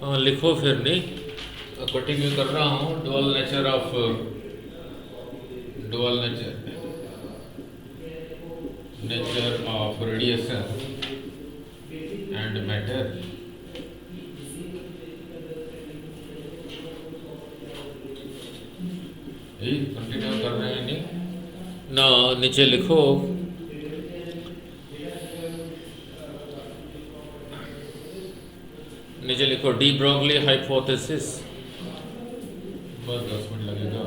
लिखो फिर नहीं। कंटिन्यू कर रहा हूँ। Dual nature of radiation and matter. Continue कर रहे हैं नहीं ना। नीचे लिखो डी ब्रोगली हाइपोथेसिस। बस 10 मिनट लगेगा।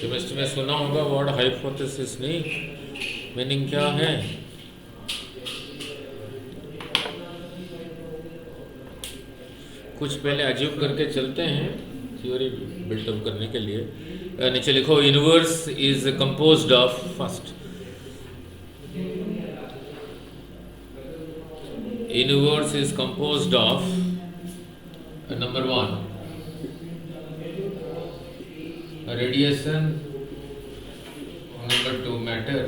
केमिस्ट्री में सुना होगा वर्ड हाइपोथेसिस, नहीं? मीनिंग क्या है? कुछ पहले अज्यूम करके चलते हैं थ्योरी बिल्डअप करने के लिए। नीचे लिखो universe is composed of first. Universe is composed of number 1 radiation, number 2 matter,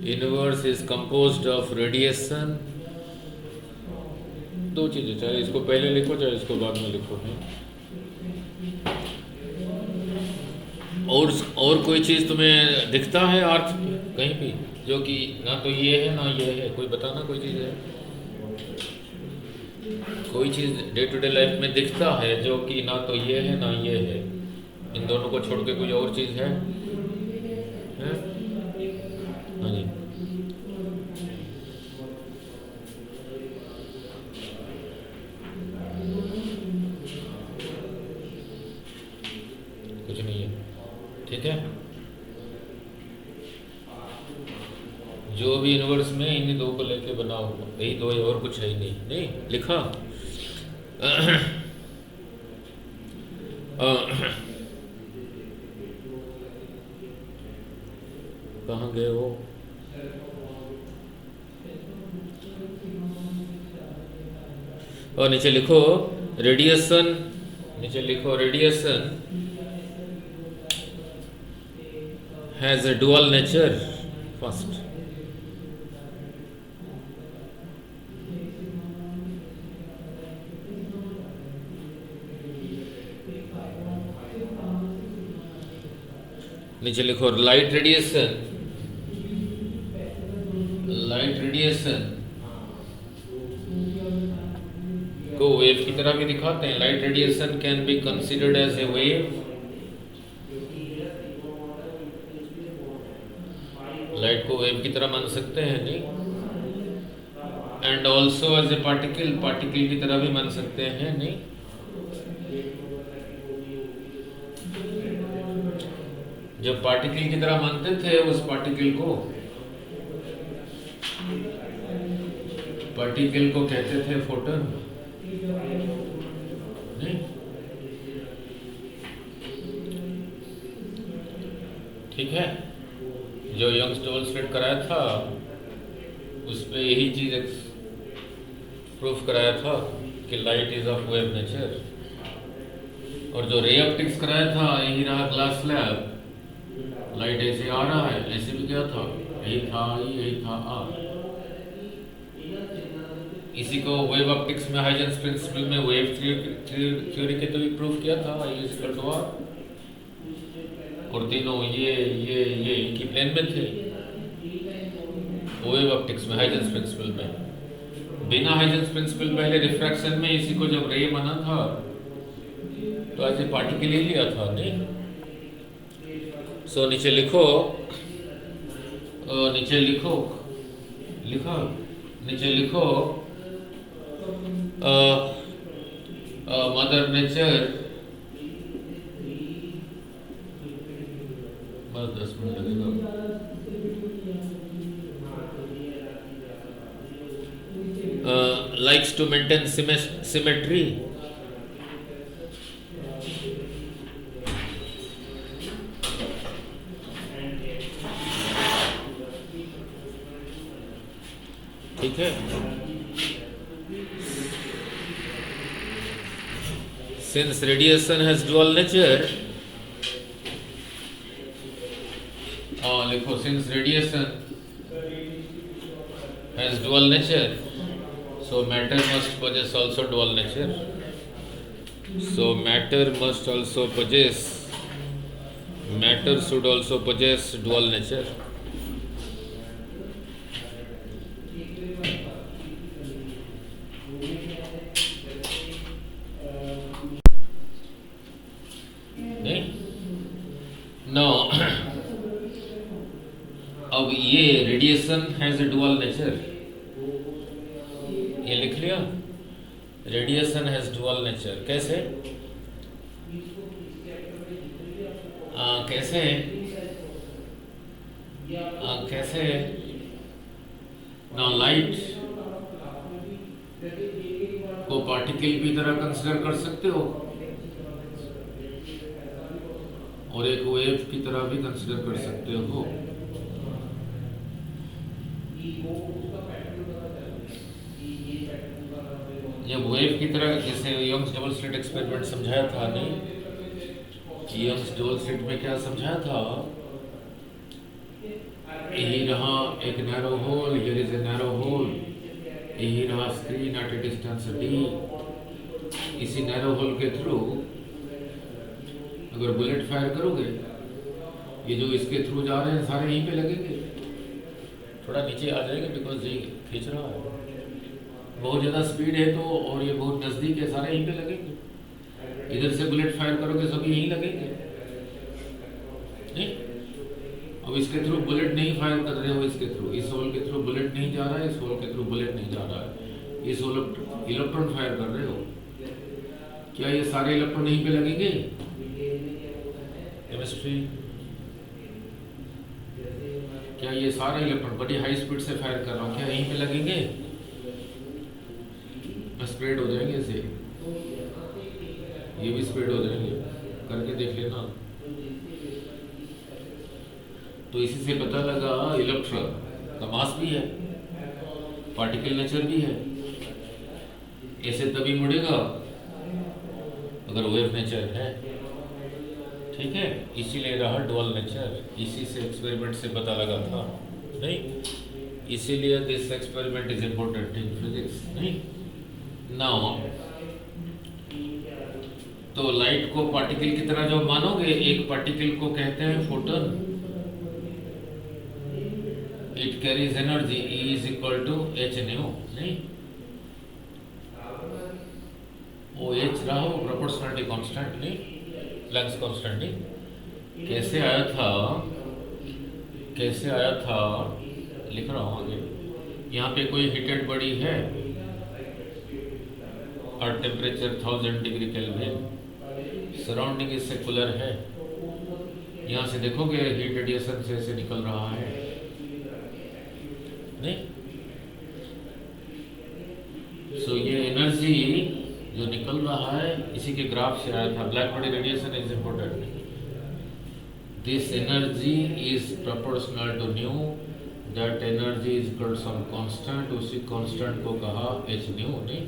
universe is composed of radiation. दो चीज़ें, चाहे इसको पहले लिखो चाहे इसको बाद में लिखो। और कोई चीज़ तुम्हें दिखता है अर्थ कहीं भी जो कि ना तो ये है ना ये है? कोई बताना, कोई चीज़ है? कोई चीज़ डे टू डे लाइफ में दिखता है जो कि ना तो ये है ना ये है? इन दोनों को छोड़ के कोई और चीज़ है? हाँ जी। कुछ नहीं है, ठीक है। जो भी यूनिवर्स में इन्हीं दो को लेके बना हुआ, यही दो है और कुछ है ही नहीं लिखा। कहाँ गए वो? और नीचे लिखो radiation has a dual nature first। नीचे लिखो लाइट रेडिएशन को वेव की तरह भी दिखाते हैं। Light radiation can be considered as a wave. Light को वेव की तरह मान सकते हैं, नहीं? And also as a particle की तरह भी मान सकते हैं, नहीं? जब पार्टिकल की तरह मानते थे उस पार्टिकल को कहते थे फोटोन, नहीं? ठीक है। जो यंग्स डबल स्लिट कराया था उस पर यही चीज़ प्रूफ कराया था कि light is of wave nature. और जो रे ऑप्टिक्स कराया था यही रहा ग्लास स्लैब। लाइट ऐसे आ रहा है, ऐसे भी क्या था, यही था। इसी को वेव ऑप्टिक्स में हाइजेंस प्रिंसिपल में वेव थ्योरी के तो भी प्रूफ किया था I is equal to R। और तीनों ये एक ही प्लेन में थे वेव ऑप्टिक्स में हाइजेंस प्रिंसिपल में। बिना हाइजेंस प्रिंसिपल पहले रिफ्रैक्शन में इसी को जब रे बना था तो ऐसे पार्टिकल ही लिया था, नहीं? सो नीचे लिखो मदर नेचर। बस 10 मिनट लगेगा। likes to maintain symmetry। ठीक है। Since radiation has dual nature, लिखो, since radiation has dual nature, so matter must possess also dual nature. So matter should also possess dual nature. नहीं? Now, अब ये radiation has A dual nature, ये लिख लिया, radiation has dual nature. कैसे? कैसे ना लाइट को पार्टिकल की तरह कंसिडर कर सकते हो और एक वेव की तरह भी कंसिडर कर सकते हो। जब वेव की तरह, जैसे यंग्स डबल स्लिट एक्सपेरिमेंट समझाया था, नहीं कि यंग्स डबल स्लिट में क्या समझाया था, यही रहा एक narrow hole, here is a narrow hole, यही रहा screen at a distance D, इसी नैरो होल के थ्रू अगर बुलेट फायर करोगे, ये जो इसके थ्रू जा रहे हैं सारे यहीं पे लगेंगे, थोड़ा नीचे आ जाएंगे बिकॉज ये खींच रहा है, बहुत ज़्यादा स्पीड है तो, और ये बहुत नज़दीक है, सारे यहीं पे लगेंगे। इधर से बुलेट फायर करोगे सभी यहीं लगेंगे, नहीं? अब इसके थ्रू बुलेट नहीं फायर कर रहे हो, इसके थ्रू, इस होल के थ्रू बुलेट नहीं जा रहा है, इस होल के थ्रू बुलेट नहीं जा रहा है, इस होल इलेक्ट्रॉन फायर कर रहे हो, क्या ये सारे इलेक्ट्रॉन यहीं पे लगेंगे? केमिस्ट्री, क्या ये सारे इलेक्ट्रॉन बड़ी हाई स्पीड से फायर कर रहा हूँ, क्या यहीं पे लगेंगे? स्प्रेड हो जाएंगे ऐसे, ये भी स्प्रेड हो जाएंगे, करके देख लेना। तो इसी से पता लगा इलेक्ट्रॉन का मास भी है, पार्टिकल नेचर भी है, ऐसे तभी मुड़ेगा अगर वेव नेचर है, ठीक है? इसीलिए रहा डुअल नेचर, इसी से एक्सपेरिमेंट से पता लगा था, नहीं? इसीलिए this experiment is important in physics, नहीं? नाउ, तो लाइट को पार्टिकल की तरह जो मानोगे, एक पार्टिकल को कहते हैं photon, it carries energy E is equal to H nu, नहीं? वो एच रहा हो प्रोपोर्शनलिटी कांस्टेंट, नहीं प्लैंक्स कांस्टेंट, नहीं? कैसे आया था, लिख रहा हूँ आगे। यहाँ पे कोई हीटेड बॉडी है और टेम्परेचर 1000 डिग्री केल्विन, सराउंडिंग इससे कूलर है, यहाँ से देखोगे हीट रेडिएशन से ऐसे निकल रहा है, नहीं? सो ये एनर्जी जो निकल रहा है इसी के ग्राफ से आया था। Black body radiation is important, this energy is proportional to nu, that energy is equal to some constant, उसी कांस्टेंट को कहा एच न्यू, नहीं?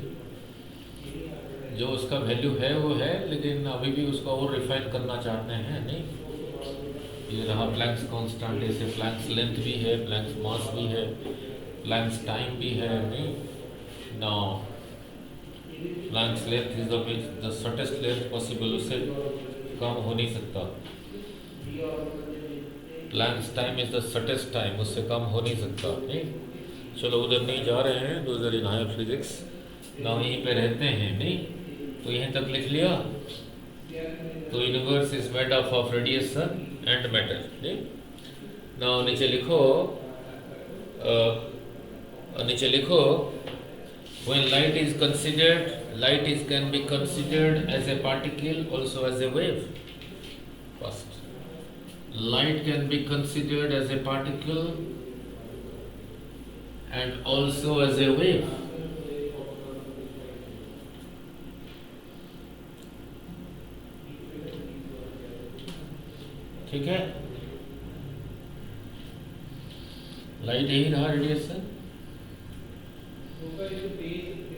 जो उसका वैल्यू है वो है, लेकिन अभी भी उसको और रिफाइन करना चाहते हैं, नहीं? ये रहा प्लैंक्स कांस्टेंट, ऐसे प्लैंक्स लेंथ भी है, प्लैंक्स मास भी है, प्लैंक्स टाइम भी है, नहीं? Now Planck's length is the shortest length possible, उससे कम हो नहीं सकता। Planck's time is the shortest time, उससे कम हो नहीं सकता, नहीं? चलो उधर नहीं जा रहे हैं, those are in higher physics, ना यहीं पे रहते हैं, नहीं? तो यहीं तक लिख लिया। तो universe is made up of radiation and matter, नहीं? नाउ नीचे लिखो when light is considered, can be considered as a particle, also as a wave. First, light can be considered as a particle and also as a wave. ठीक है? Light यही रहा radiation.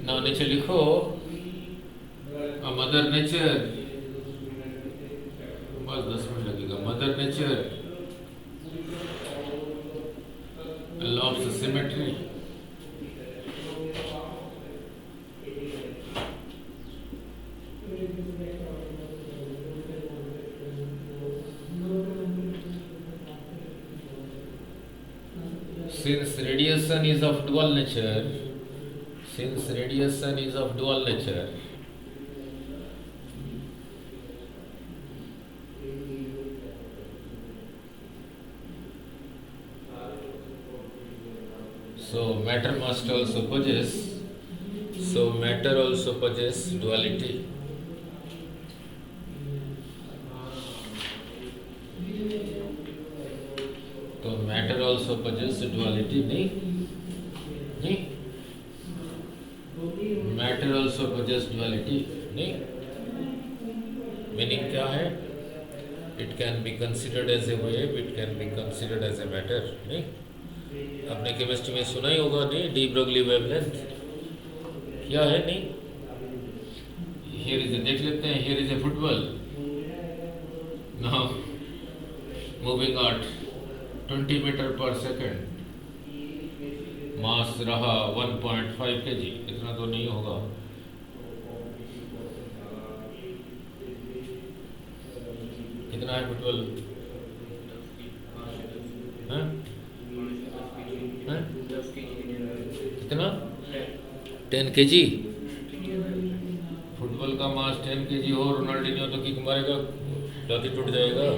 ना नीचे लिखो, मदर नेचर, बस 10 minute लगेगा। Mother nature loves symmetry. Since radiation is of dual nature, so matter also possess duality. तो मैटर ऑल्सो possess duality, नहीं मैटर ऑल्सो possess duality, नहीं। मीनिंग क्या है? It can be considered as a wave, it can be considered as a matter, नहीं। आपने chemistry में सुना ही होगा, नहीं, डी ब्रोगली वेवलेंथ क्या है, नहीं। हियर इज ए, देख लेते हैं, here is a football now moving out 20 metre per second, mass रहा 1.5 kg, इतना तो नहीं होगा। कितना है फुटबॉल? कितना? 10 kg। फुटबॉल का मास 10 kg हो, रोनाल्डिनो तो किक मारेगा, दादी टूट जाएगा।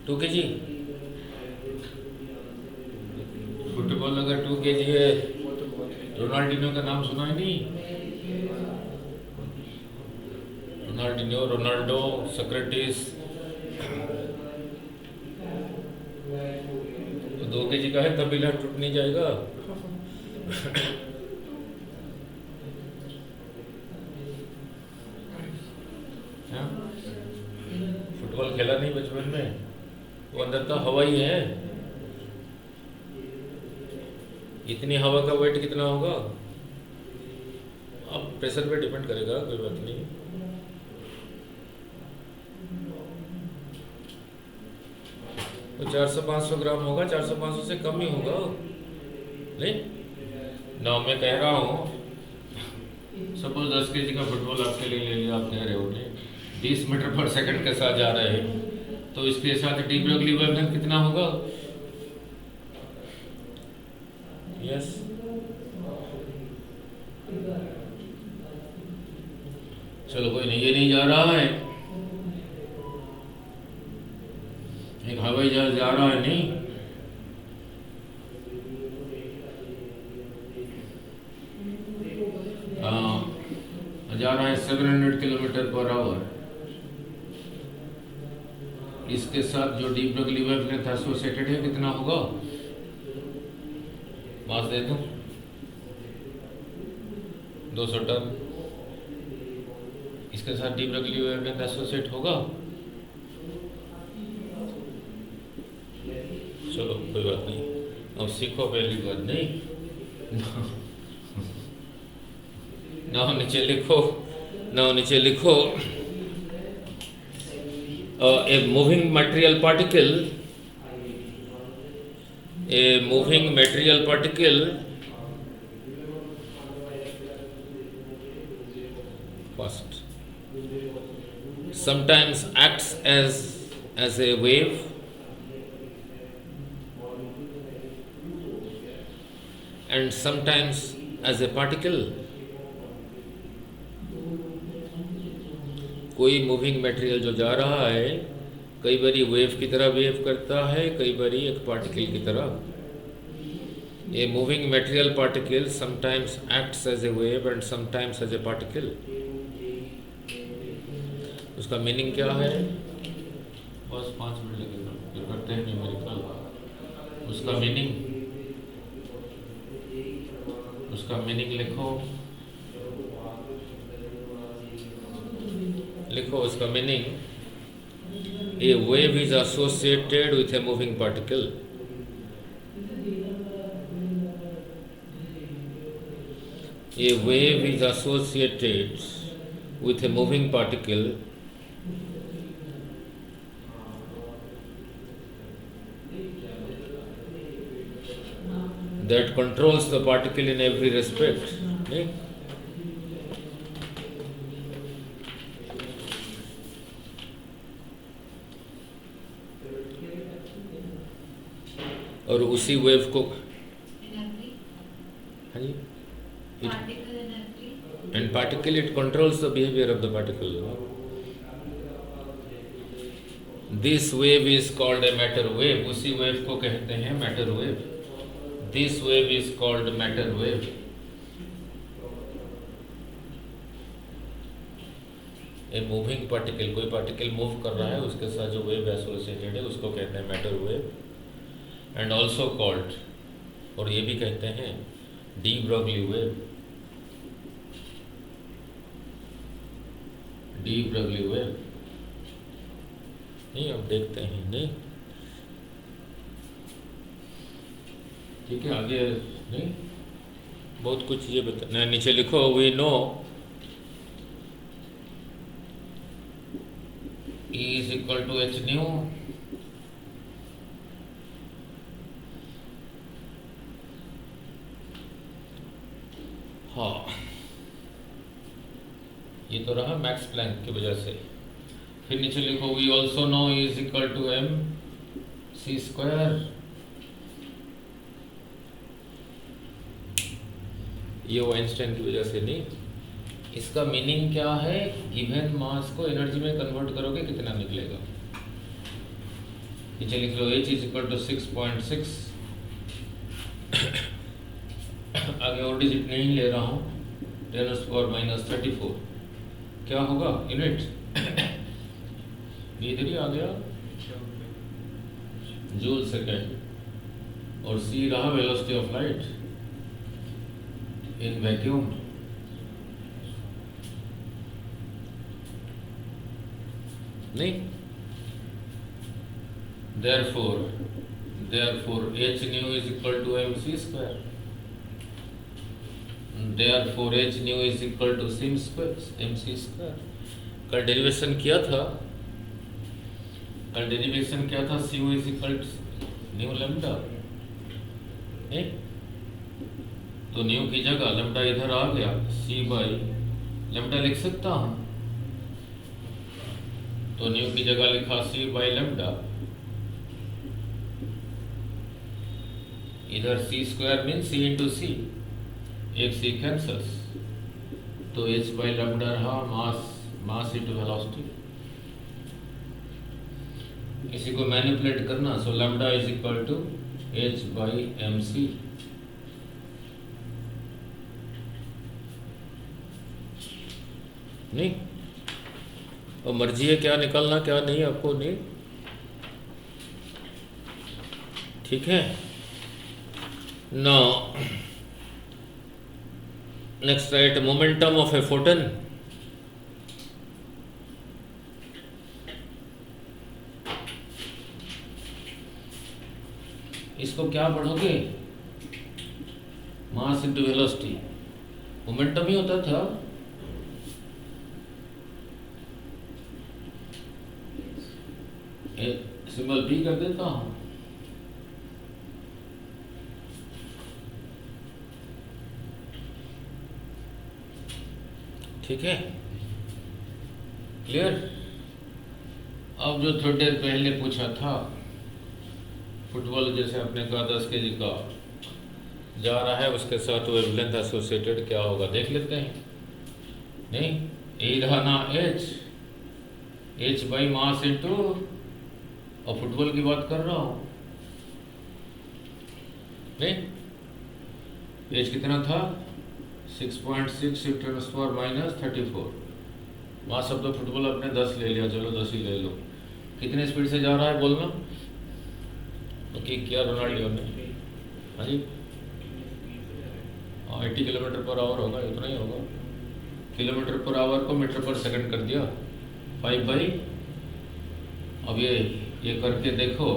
2 kg फुटबॉल अगर 2 kg है, रोनाल्डिनो का नाम सुना है नहीं? रोनाल्डिनो, रोनाल्डो, सोक्रेटिस, तो 2 kg का है, तभी लाट टूट नहीं जाएगा। फुटबॉल खेला नहीं बचपन में? वो अंदर तो हवा ही है। इतनी हवा का वेट कितना होगा? अब प्रेशर पे डिपेंड करेगा, कोई बात नहीं। तो 400-500 ग्राम होगा, 400-500 से कम ही होगा, नहीं ना। मैं कह रहा हूँ सपोज 10 kg का फुटबॉल आपके लिए ले लिया, आप कह रहे हो नहीं 20 मीटर पर सेकंड के साथ जा रहे हैं, तो इसके साथ डी ब्रोगली वेवलेंथ कितना होगा? यस, चलो कोई नहीं, ये नहीं जा रहा है, एक हवाई जहाज जा रहा है, नहीं जा रहा है 700 किलोमीटर पर आवर। इसके साथ जो डी ब्रोगली वेवलेंथ एसोसिएटेड है कितना होगा? मास दे दूं 200 टन। इसके साथ डी ब्रोगली वेवलेंथ एसोसिएट होगा? चलो कोई बात नहीं, अब सीखो पहली बात, नहीं नाउ नीचे लिखो a moving material particle first sometimes acts as a wave and sometimes as a particle। कोई मूविंग मटेरियल जो जा रहा है, कई बारी वेव की तरह बिहेव करता है, कई बारी एक पार्टिकल की तरह। A moving material particle sometimes acts as a wave and sometimes as a particle. उसका मीनिंग क्या है? बस 5 मिनट लगेगा, फिर करते हैं न्यूमेरिकल। उसका मीनिंग लिखो उसका meaning. A wave is associated with a moving particle. A wave is associated with a moving particle that controls the particle in every respect. नहीं? और उसी वेव को हाँ जी and particle, it controls the behavior of the particle. This wave is called a matter wave. उसी wave को कहते हैं matter wave. This wave is called matter wave. A moving particle, कोई particle move कर रहा है, उसके साथ जो wave associated है उसको कहते हैं matter wave. And also called, और ये भी कहते हैं de Broglie wave. de Broglie wave. नहीं, अब देखते हैं नहीं, ठीक है, आगे नहीं, बहुत कुछ ये बता, नीचे लिखो we know E is equal to h nu हाँ, ये तो रहा मैक्स प्लैंक की वजह से। फिर नीचे लिखो we also know E is equal to m c square. ये वो आइंस्टाइन की वजह से नहीं। इसका मीनिंग क्या है? गिवन मास को एनर्जी में कन्वर्ट करोगे कितना निकलेगा? नीचे लिख लो h is equal to 6.6। आगे और डिजिट नहीं ले रहा हूँ, 10⁻⁻34 क्या होगा यूनिट? इधर ही आ गया जूल सेकेंड, और c रहा velocity of light in vacuum. नहीं, therefore h nu is equal to mc square, therefore h nu is equal to mc square। कल डेरिवेशन किया था, cu is equal to new lambda, तो new की जगह lambda इधर आ गया, c बाई लैम्डा लिख सकता हूँ, तो न्यू की जगह लिखा c बाई लैम्डा, इधर c square mean c into C, एक c कैंसल्स, तो h बाई लैम्डा रहा मास इंटू वेलोसिटी। इसी को मैनिपुलेट करना, so lambda is equal to h by M C. नहीं, और मर्जी है क्या निकालना क्या नहीं आपको, नहीं, ठीक है। Now, next write momentum of a photon. इसको क्या पढ़ोगे? मास इंटू वेलोसिटी, मोमेंटम ही होता था। सिंबल भी कर देता हूं, ठीक है, क्लियर। अब जो थोड़ी देर पहले पूछा था, फुटबॉल जैसे आपने कहा 10 kg का जा रहा है, उसके साथ वेवलेंथ एसोसिएटेड क्या होगा देख लेते हैं। नहीं, यही रहा ना h बाई मास इंटू, और फुटबॉल की बात कर रहा हूँ, नहीं, h कितना था 6.6 × 10⁻⁻34। मास ऑफ द फुटबॉल आपने 10 ले लिया, चलो 10 ही ले लो। कितने स्पीड से जा रहा है बोलना, तो क्या रोनाल्डो ने, हाँ जी, 80 km/h होगा, इतना ही होगा। km/h को मीटर/सेकंड कर दिया, 5/, अब ये करके देखो,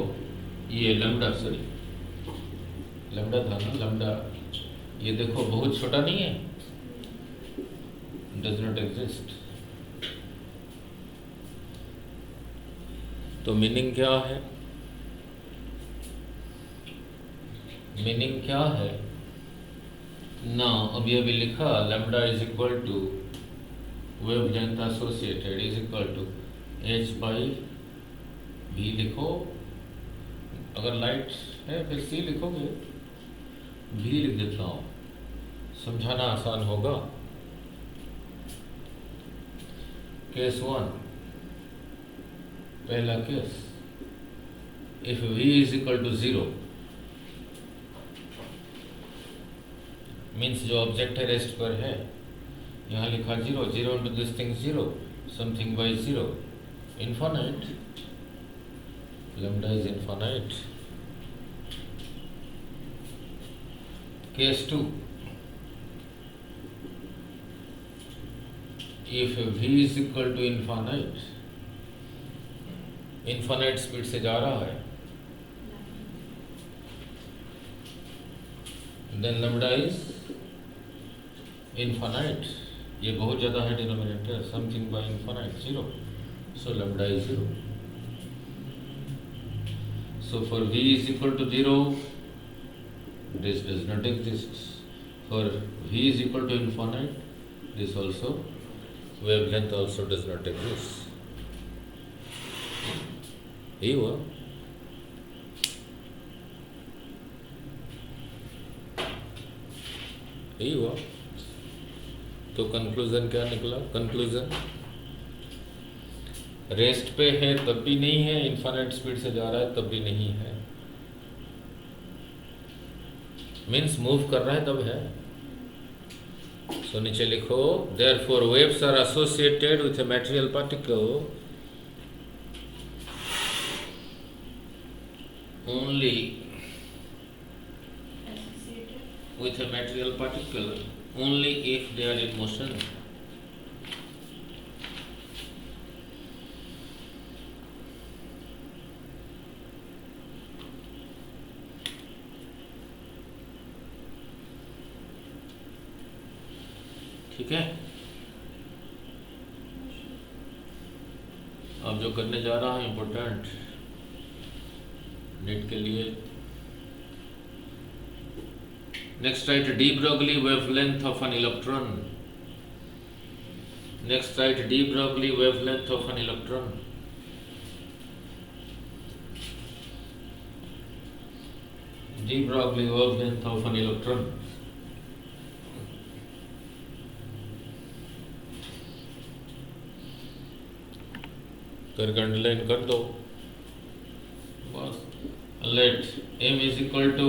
ये लैम्डा, सॉरी लैम्डा था ना, लैम्डा, ये देखो बहुत छोटा नहीं है, डज नॉट एग्जिस्ट। तो मीनिंग क्या है? मीनिंग क्या है ना? अभी अभी लिखा lambda is equal to wavelength associated is equal to h by v लिखो। अगर लाइट है फिर c लिखोगे, v लिख देता हूँ, समझाना आसान होगा। केस 1, पहला केस, if v is equal to 0 means जो ऑब्जेक्ट है रेस्ट पर है, यहाँ लिखा 0, 0 into this thing 0, something by 0, infinite, lambda is infinite. Case 2, if v is equal to infinite, infinite speed से जा रहा है, देन लैम्डा इज इन्फानाइट, ये बहुत ज़्यादा है denominator, something by infinite 0, so lambda is 0। So for v is equal to 0 this does not exist, for v is equal to infinite this also wavelength also does not exist। यही हुआ। यही हुआ। तो conclusion क्या निकला? Conclusion rest पे है तब भी नहीं है, इन्फानाइट स्पीड से जा रहा है तब भी नहीं है, मीन्स मूव कर रहा है तब है। सो नीचे लिखो therefore waves are associated with a material particle only with a material particle only if they are in motion। ठीक है। अब जो करने जा रहा है इम्पोर्टेंट नेट के लिए, next write de Broglie wavelength of an electron। next write de Broglie wavelength of an electron। de Broglie wavelength of an electron। करके अंडरलाइन कर दो बस। Let m is equal to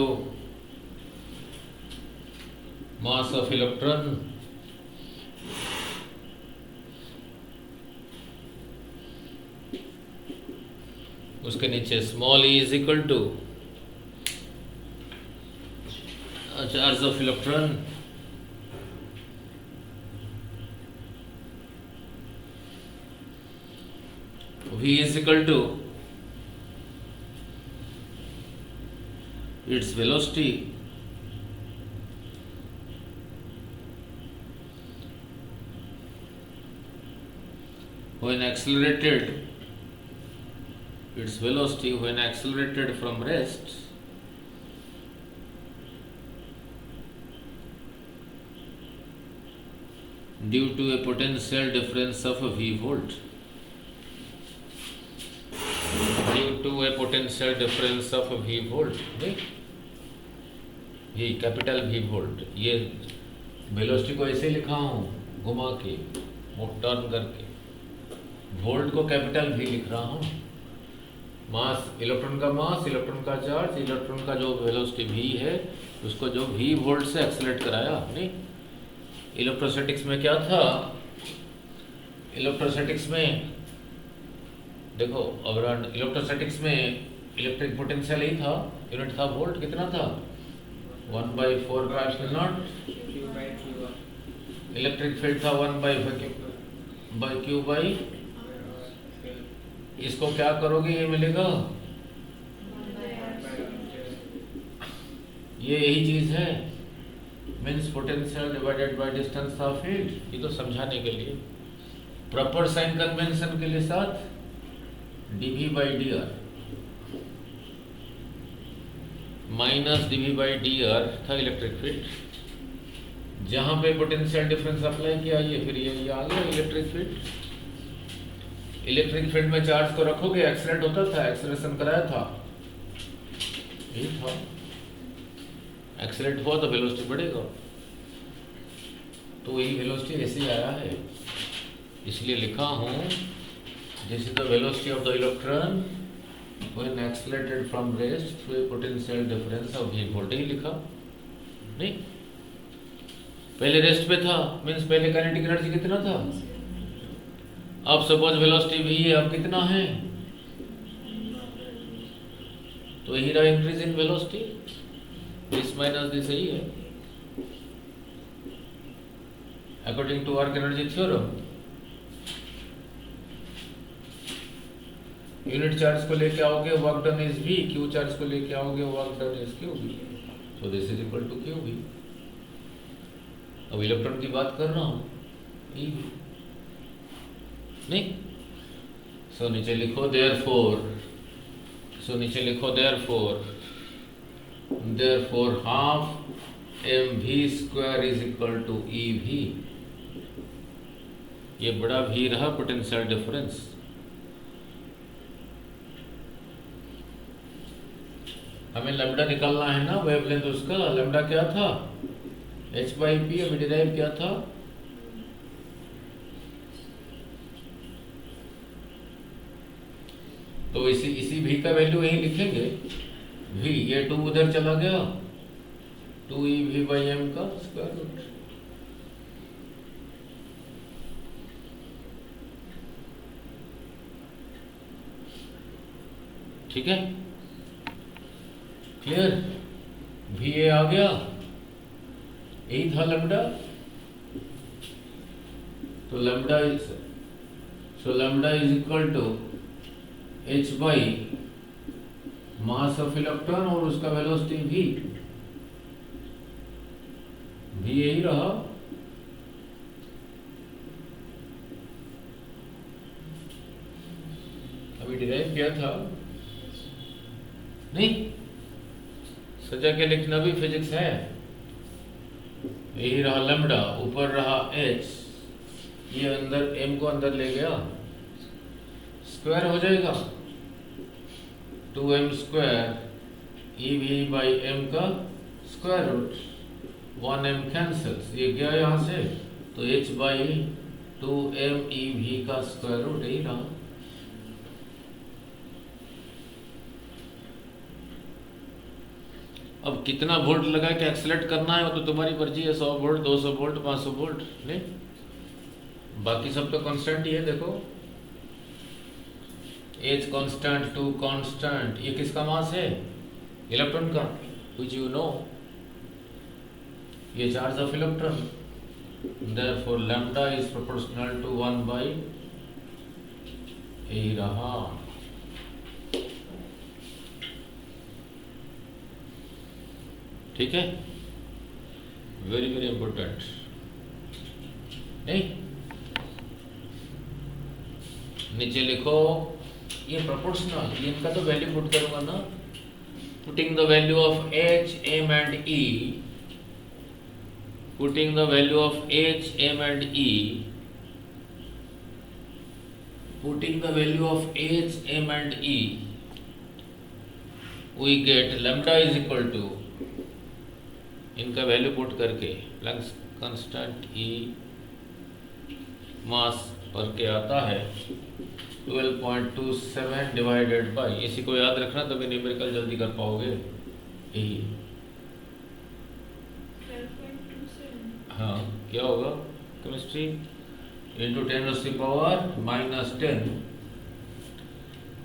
mass of electron उसके नीचे small e is equal to charge of electron, v is equal to its velocity when accelerated, its velocity when accelerated from rest due to a potential difference of v volt, due to a potential difference of v volt, v capital v volt. ये velocity को ऐसे लिखा हूँ घुमा के, turn करके, volt को capital v लिख रहा हूँ। मास, इलेक्ट्रॉन का मास, इलेक्ट्रॉन का चार्ज, इलेक्ट्रॉन का जो वेलोसिटी v है उसको जो v वोल्ट से एक्सेलरेट कराया। नहीं, इलेक्ट्रोस्टैटिक्स में क्या था? इलेक्ट्रोस्टैटिक्स में देखो, अवरांड इलेक्ट्रोस्टैटिक्स में इलेक्ट्रिक पोटेंशियल ही था, यूनिट था वोल्ट। कितना था? 1/4πε0। इलेक्ट्रिक फील्ड था 1/q/, इसको क्या करोगे ये मिलेगा, ये यही चीज है। Means potential divided by distance of field. ये तो समझाने के लिए, प्रॉपर साइन कन्वेंशन के लिए साथ dv by dr minus dv by dr था इलेक्ट्रिक फील्ड, जहां पे पोटेंशियल डिफरेंस अप्लाई किया ये फिर ये आ गया इलेक्ट्रिक फील्ड। इलेक्ट्रिक फील्ड में चार्ज को रखोगे एक्सलेट होता था, एक्सेलरेशन कराया था, यही था, एक्सलेट हुआ तो वेलोसिटी बढ़ेगा, तो यही वेलोसिटी ऐसे आया है, इसलिए लिखा हूं this is the velocity of the electron when accelerated from rest through a potential difference of v volt. ही लिखा नहीं, पहले रेस्ट पे था, मींस पहले काइनेटिक एनर्जी कितना था, अब सपोज वेलोसिटी v है, अब कितना है, तो यही रहा increase in velocity, this minus this यही है according to work energy theorem. Unit charge को लेके आओगे work done is v, q charge को लेके आओगे work done is q v, so this is equal to q v। अब electron की बात कर रहा हूं e v नहीं, सो नीचे लिखो देयरफॉर, सो नीचे लिखो therefore half mv square is equal to ev। ये बड़ा v रहा पोटेंशियल डिफरेंस। हमें लैम्डा निकालना है ना, वेवलेंथ उसका, लैम्डा क्या था h by p, अभी डिराइव क्या था, तो इसी v का वैल्यू यही लिखेंगे, v ये 2 उधर चला गया, 2ev by m का स्क्वायर रूट। ठीक है, क्लियर, v a आ गया, यही था लैम्डा, तो lambda is equal to h by mass of electron और उसका वेलोसिटी v यही रहा। अभी डिराइव किया था नहीं, सजा के लिखना भी फिजिक्स है। यही रहा लैम्डा, ऊपर रहा h, ये अंदर m को अंदर ले गया, स्क्वायर हो जाएगा 2m square ev by m का स्क्वायर रूट, 1m कैंसल्स, ये गया यहाँ से, तो h बाई 2m ev का स्क्वायर रूट, यही रहा। अब कितना वोल्ट लगा के एक्सेलेरेट करना है वो तो तुम्हारी मर्जी है, 100 वोल्ट 200 वोल्ट 500 वोल्ट नहीं, बाकी सब तो कांस्टेंट ही है। देखो एच कांस्टेंट, टू कांस्टेंट, ये किसका मास है, इलेक्ट्रॉन का, व्हिच यू नो, ये charge of electron, therefore lambda is proportional to 1 by, यही रहा। ठीक है, वेरी वेरी इंपॉर्टेंट नहीं, नीचे लिखो ये प्रोपोर्शनल, ये इनका तो वैल्यू पुट करूंगा ना, putting the value of h, m and e, putting the value of h, m and e, putting the value of h, m and e, we get lambda is equal to, इनका value put करके Planck's constant E मास पर के आता है 12.27 divided by, इसी को याद रखना तभी न्यूमेरिकल जल्दी कर पाओगे। यही हाँ, क्या होगा केमिस्ट्री, इंटू 10⁻⁻⁻10,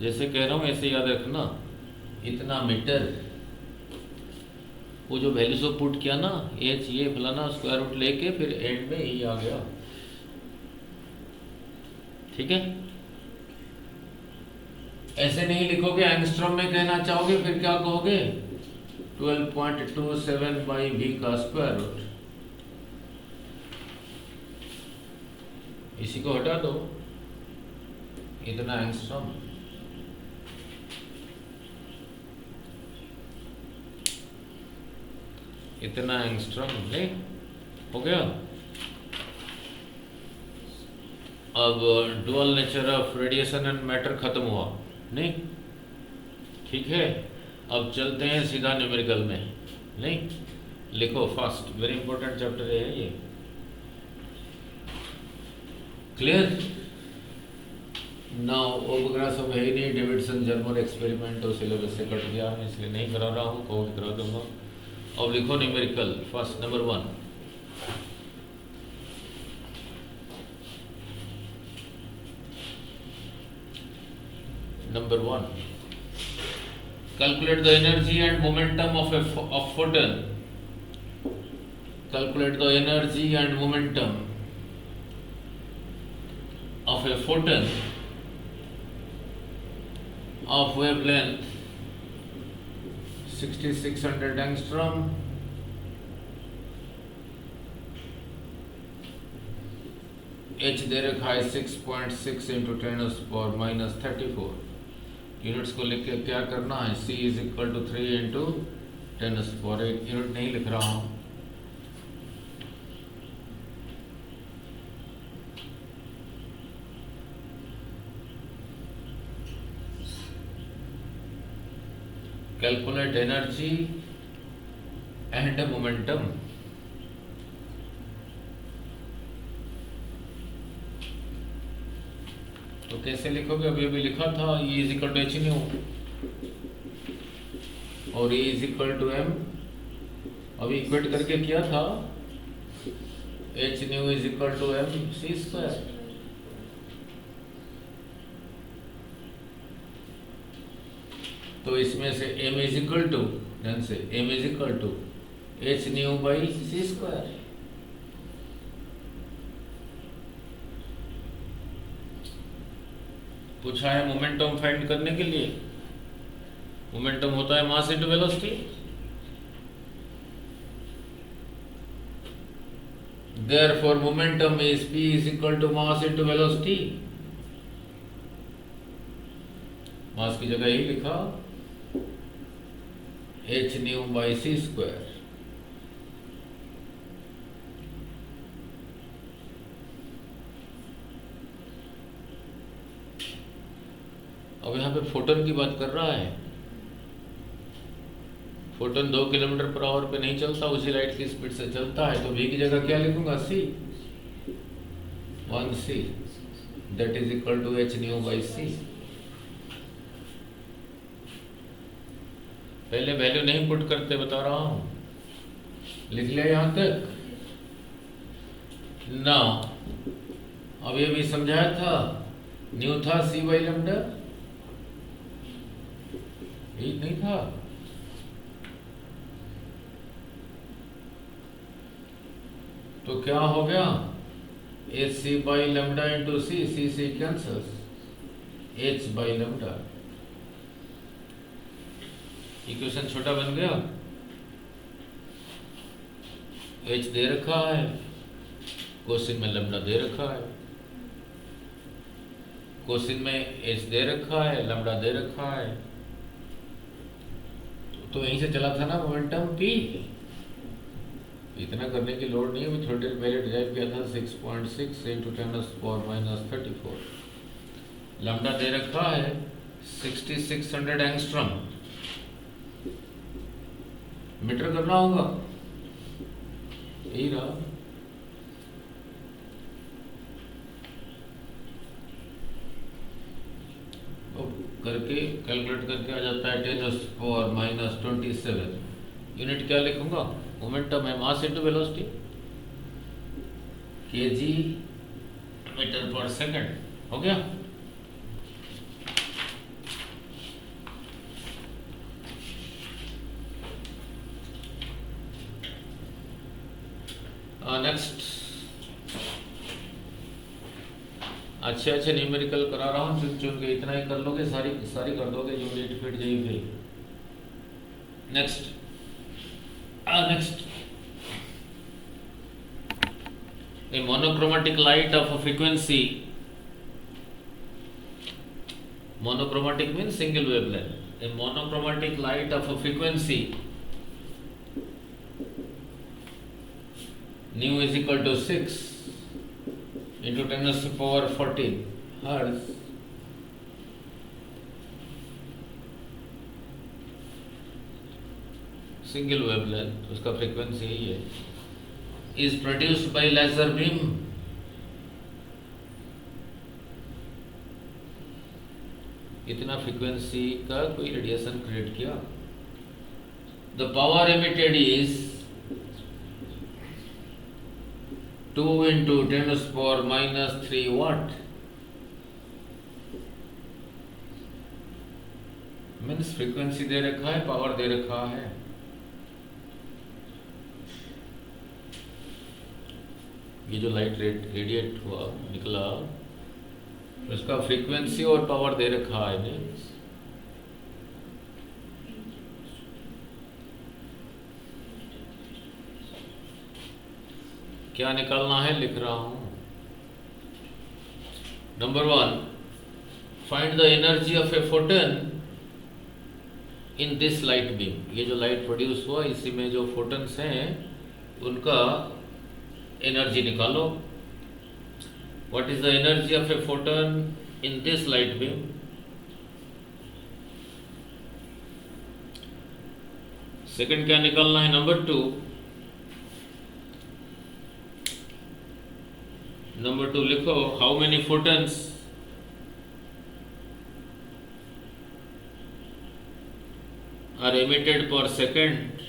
जैसे कह रहा हूँ ऐसे याद रखना, इतना मीटर, वो जो वैल्यू से पुट किया ना, एच ये फलाना स्क्वायर रूट लेके फिर एंड में ही आ गया। ठीक है, ऐसे नहीं लिखोगे, एंगस्ट्रॉम में कहना चाहोगे फिर क्या कहोगे, 12.27 बाई v का स्क्वायर रूट, इसी को हटा दो, इतना एंगस्ट्रॉम, इतना एंगस्ट्रॉम नहीं हो गया। अब dual nature of radiation and matter खत्म हुआ नहीं, ठीक है। अब चलते हैं सीधा न्यूमेरिकल में, नहीं लिखो फास्ट, वेरी इंपॉर्टेंट चैप्टर है ये, क्लियर। नाउ ओबग्रा सब है ही नहीं, डेविडसन जर्मन एक्सपेरिमेंट तो सिलेबस से कट गया, मैं इसलिए नहीं करा रहा हूँ, काउंट करा दूंगा। अब लिखो numerical first, number 1, number 1, calculate the energy and momentum of photon. Calculate the energy and momentum of a photon of wavelength 6600 angstrom h दे रखा है 6.6 into 10⁻⁻34। यूनिट्स को लिख के क्या करना है, c is equal to 3 into 10⁻⁸। Unit नहीं लिख रहा हूँ, कैलकुलेट एनर्जी एंड मोमेंटम। तो कैसे लिखोगे, अभी अभी लिखा था, E is equal to H nu और E is equal to m, अभी इक्वेट करके किया था, h nu is equal to m c square. तो इसमें से m इज इक्वल टू, ध्यान से m is equal to H nu by C square. पूछा है मोमेंटम फाइंड करने के लिए, मोमेंटम होता है mass into velocity, therefore momentum is p is equal to mass into velocity. Mass की जगह ही लिखा H nu by C square. अब यहाँ पे फोटोन की बात कर रहा है, फोटोन 2 किलोमीटर पर आवर पे नहीं चलता, उसी लाइट की स्पीड से चलता है, तो v की जगह क्या लिखूंगा, c 1c that is equal to H nu by C. पहले वैल्यू नहीं पुट करते, बता रहा हूं, लिख लिया यहां तक ना। अब ये भी समझाया था, न्यू था सी बाई लैम्डा, यही नहीं था। तो क्या हो गया, h c by lambda into c cancels, h by lambda. Equation छोटा बन गया, h दे रखा है, क्वेश्चन में लैम्डा दे रखा है, क्वेश्चन में h दे रखा है, लैम्डा दे रखा है, तो यहीं से चला था ना मोमेंटम p। इतना करने की लोड नहीं है, मैं थोड़ी देर पहले डिराइव किया था 6.6 इंटू 10⁻⁻34। लैम्डा दे रखा है 6600 एंगस्ट्रॉम, मीटर करना होगा, यही रहा। करके कैलकुलेट करके आ जाता है 10⁻⁻27। यूनिट क्या लिखूंगा, मोमेंटम है mass into velocity, kg metre per second. हो गया, नेक्स्ट। अच्छे न्यूमेरिकल करा रहा हूँ, चुन चुन के, इतना ही कर लोगे, सारी कर दोगे जो डेट फिट जाएगी। Next A monochromatic light of a frequency, monochromatic means single wavelength. A monochromatic light of a frequency nu is equal to 6 into 10 to the power 14 hertz single wavelength, उसका फ्रीक्वेंसी यही है, is produced by laser beam. इतना frequency का कोई radiation create किया। The power emitted is 2 into 10 to the power minus 3 watt, means frequency दे रखा है, पावर दे रखा है। ये जो लाइट रेडिएट हुआ निकला, उसका फ्रीक्वेंसी और पावर दे रखा है ने। क्या निकालना है लिख रहा हूं। Number 1, find the energy of a photon in this light beam. ये जो लाइट प्रोड्यूस हुआ इसी में जो फोटन्स हैं उनका एनर्जी निकालो। What is the energy of a photon in this light beam? Second क्या निकालना है, नंबर 2। नंबर 2 लिखो, how many photons are emitted per second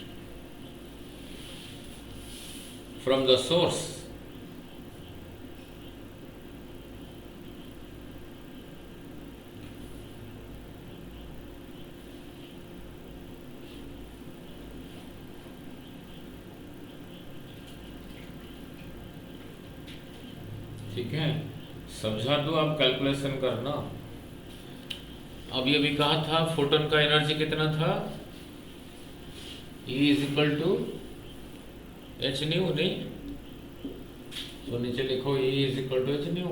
from the source? ठीक है, समझा दो, आप कैलकुलेशन करना। अब ये भी कहा था फोटोन का एनर्जी कितना था, E is equal to H nu, नहीं तो नीचे लिखो E is equal to H nu.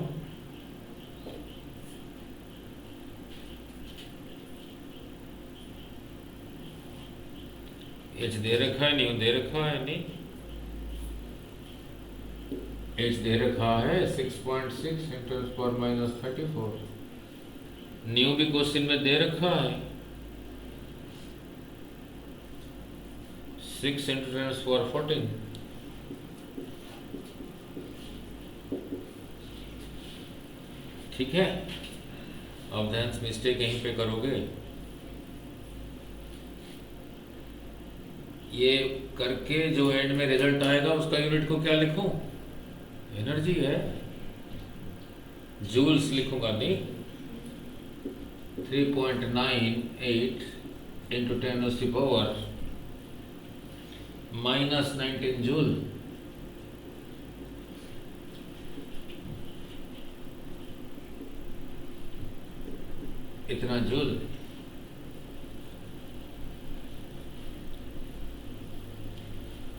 H दे रखा है, न्यू दे रखा है, नहीं एच दे रखा है 6.6 इंटू पावर माइनस 34। न्यू भी क्वेश्चन में दे रखा है 6 इंटू 10 to the power 14। ठीक है, अब ध्यान से मिस्टेक यहीं पे करोगे। ये करके जो एंड में रिजल्ट आएगा उसका यूनिट को क्या लिखूं, एनर्जी है, जूल्स लिखूंगा, नहीं 3.98 into 10 to the power minus 19 joule. इतना जूल।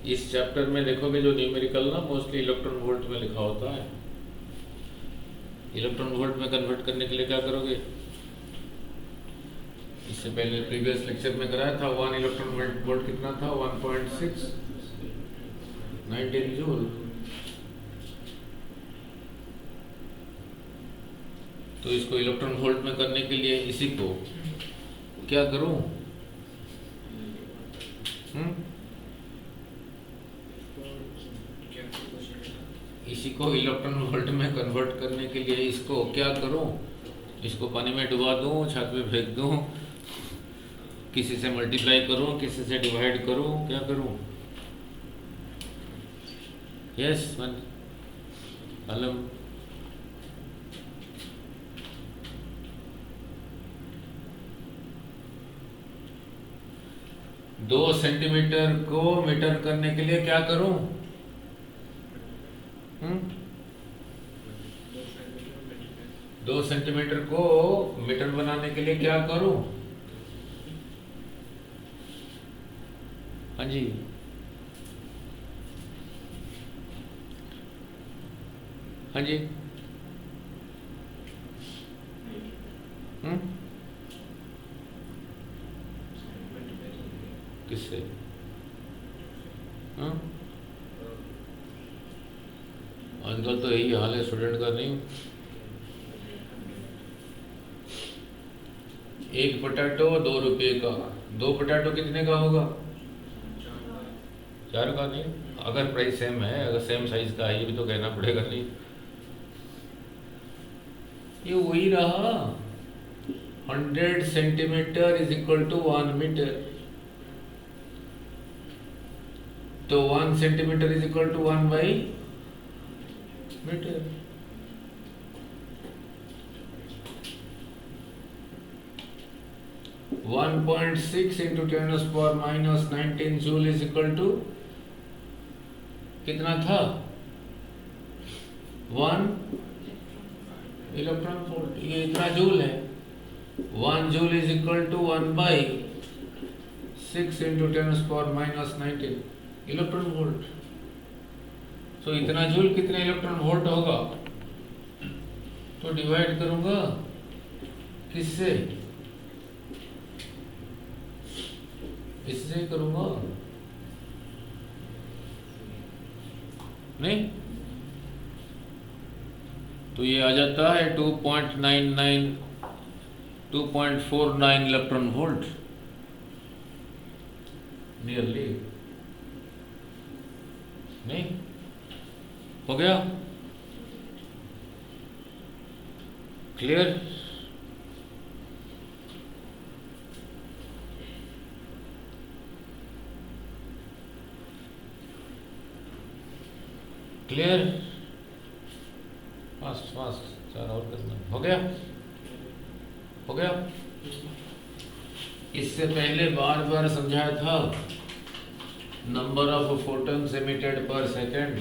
इस चैप्टर में देखोगे जो न्यूमेरिकल ना मोस्टली इलेक्ट्रॉन वोल्ट में लिखा होता है। इलेक्ट्रॉन वोल्ट में कन्वर्ट करने के लिए क्या करोगे, इससे पहले प्रीवियस लेक्चर में कराया था, 1 इलेक्ट्रॉन वोल्ट कितना था, 1.6 19 जूल। तो इसको इलेक्ट्रॉन वोल्ट में करने के लिए इसी को क्या करूं, इसी को इलेक्ट्रॉन वोल्ट में कन्वर्ट करने के लिए इसको क्या करूं, इसको पानी में डुबा दूं, छत पे फेंक दूं, किसी से मल्टीप्लाई करूं, किसी से डिवाइड करूं, क्या करूं? यस अलम 2 सेंटीमीटर को मीटर करने के लिए क्या करूं? 2 सेंटीमीटर को मीटर बनाने के लिए क्या करूं? हाँ जी, हाँ जी। किससे? आजकल तो यही हाल है स्टूडेंट का, नहीं? एक पोटैटो 2 रुपये का, 2 पोटैटो कितने का होगा? 4 का। नहीं, अगर प्राइस सेम है, अगर सेम साइज का है, ये भी तो कहना पड़ेगा। नहीं, ये वही रहा, 100 centimetre is equal to 1 metre. तो 1 centimetre is equal to 1 by metre. (1.6 into 10⁻⁻19 joule is equal to कितना था? 1 इलेक्ट्रॉन वोल्ट। ये इतना जूल है। 1 joule is equal to 1/6 into 10⁻⁻19 electron volt. तो इतना जूल कितने इलेक्ट्रॉन वोल्ट होगा? तो डिवाइड करूंगा किससे? इससे करूंगा, नहीं? तो ये आ जाता है 2.49 इलेक्ट्रॉन वोल्ट नियरली। नहीं हो गया? क्लियर? क्लियर? फास्ट फास्ट, 4 और करना। हो गया? हो गया? इससे पहले बार बार समझाया था, number of photons emitted per second.